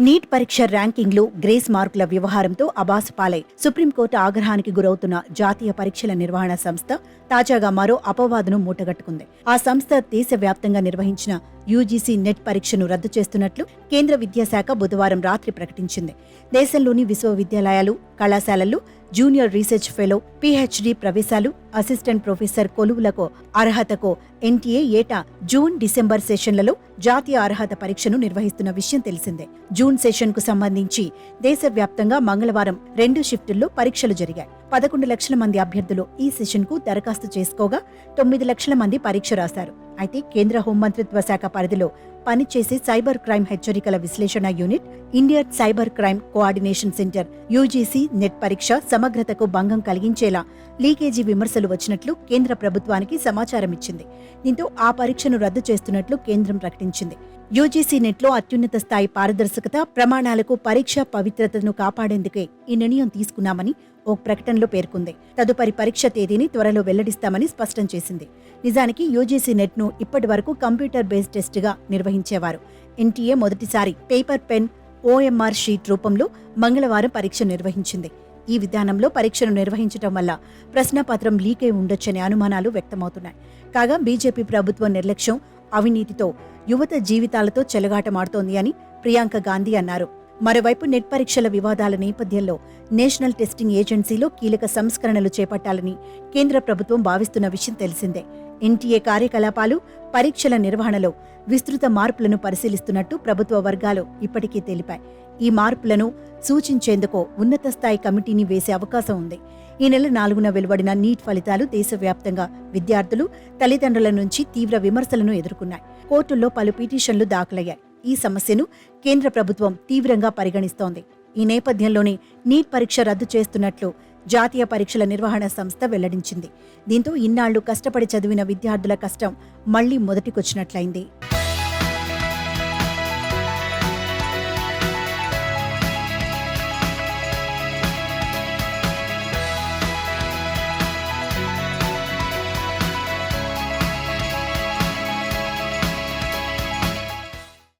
Neat పరీక్ష ర్యాంకింగ్లు grace మార్కుల వ్యవహారంతో అబాసుపాలై supreme court ఆగ్రహానికి గురవుతున్న జాతీయ పరీక్షల నిర్వహణ సంస్థ తాజాగా మరో అపవాదును మూటగట్టుకుంది. ఆ సంస్థ దేశవ్యాప్తంగా నిర్వహించిన యూజీసీ నెట్ పరీక్షను రద్దు చేస్తున్నట్లు కేంద్ర విద్యాశాఖ బుధవారం రాత్రి ప్రకటించింది. దేశంలోని విశ్వవిద్యాలయాలు, కళాశాలల్లో జూనియర్ రీసెర్చ్ ఫెలో, పీహెచ్డీ ప్రవేశాలు, అసిస్టెంట్ ప్రొఫెసర్ కొలువులకు అర్హతకు ఎన్టీఏ ఏటా జూన్, డిసెంబర్ సెషన్లలో జాతీయ అర్హత పరీక్షను నిర్వహిస్తున్న విషయం తెలిసిందే. జూన్ సెషన్ కు సంబంధించి దేశవ్యాప్తంగా మంగళవారం 2 షిఫ్టుల్లో పరీక్షలు జరిగాయి. 11 లక్షల మంది అభ్యర్థులు ఈ సెషన్ కు దరఖాస్తు చేసుకోగా 9 లక్షల మంది పరీక్ష రాశారు. అయితే కేంద్ర హోంమంత్రిత్వ శాఖ పరిధిలో పనిచేసే సైబర్ క్రైమ్ హెచ్చరికల విశ్లేషణ unit, Indian cyber crime coordination centre UGC net పరీక్ష సమగ్రతకు భంగం కలిగించేలా లీకేజీ విమర్శలు వచ్చినట్లు కేంద్ర ప్రభుత్వానికి సమాచారం ఇచ్చింది. దీంతో ఆ పరీక్షను రద్దు చేస్తున్నట్లు కేంద్రం ప్రకటించింది. యూజీసీ నెట్లో అత్యున్నత స్థాయి పారదర్శకత, ప్రమాణాలకు పరీక్ష పవిత్రతను కాపాడేందుకే ఈ నిర్ణయం తీసుకున్నామని ఓ ప్రకటనలో పేర్కొంది. తదుపరి పరీక్ష తేదీని త్వరలో వెల్లడిస్తామని స్పష్టం చేసింది. నిజానికి యూజీసీ నెట్ ను ఇప్పటి వరకు కంప్యూటర్ బేస్డ్ టెస్ట్ గా నిర్వహించేవారు. ఎన్టీఏ మొదటిసారి పేపర్ పెన్, ఓఎంఆర్ షీట్ రూపంలో మంగళవారం పరీక్ష నిర్వహించింది. ఈ విధానంలో పరీక్షను నిర్వహించడం వల్ల ప్రశ్నపత్రం లీక్ అయి ఉండొచ్చనే అనుమానాలు వ్యక్తమవుతున్నాయి. కాగా బీజేపీ ప్రభుత్వం నిర్లక్ష్యం, అవినీతితో యువత జీవితాలతో చెలగాటమాడుతోంది అని ప్రియాంక గాంధీ అన్నారు. మరోవైపు నెట్ పరీక్షల వివాదాల నేపథ్యంలో నేషనల్ టెస్టింగ్ ఏజెన్సీలో కీలక సంస్కరణలు చేపట్టాలని కేంద్ర ప్రభుత్వం భావిస్తున్న విషయం తెలిసిందే. ఎన్టీఏ కార్యకలాపాలు, పరీక్షల నిర్వహణలో విస్తృత మార్పులను పరిశీలిస్తున్నట్టు ప్రభుత్వ వర్గాలు ఇప్పటికే తెలిపాయి. ఈ మార్పులను సూచించేందుకు ఉన్నత స్థాయి కమిటీని వేసే అవకాశం ఉంది. ఈ నెల 4న వెలువడిన నీట్ ఫలితాలు దేశవ్యాప్తంగా విద్యార్థులు, తల్లిదండ్రుల నుంచి తీవ్ర విమర్శలను ఎదుర్కొన్నాయి. కోర్టుల్లో పలు పిటిషన్లు దాఖలయ్యాయి. ఈ సమస్యను కేంద్ర ప్రభుత్వం తీవ్రంగా పరిగణిస్తోంది. ఈ నేపథ్యంలోనే నీట్ పరీక్ష రద్దు చేస్తున్నట్లు జాతీయ పరీక్షల నిర్వహణ సంస్థ వెల్లడించింది. దీంతో ఇన్నాళ్లు కష్టపడి చదివిన విద్యార్థుల కష్టం మళ్లీ మొదటికొచ్చినట్లయింది.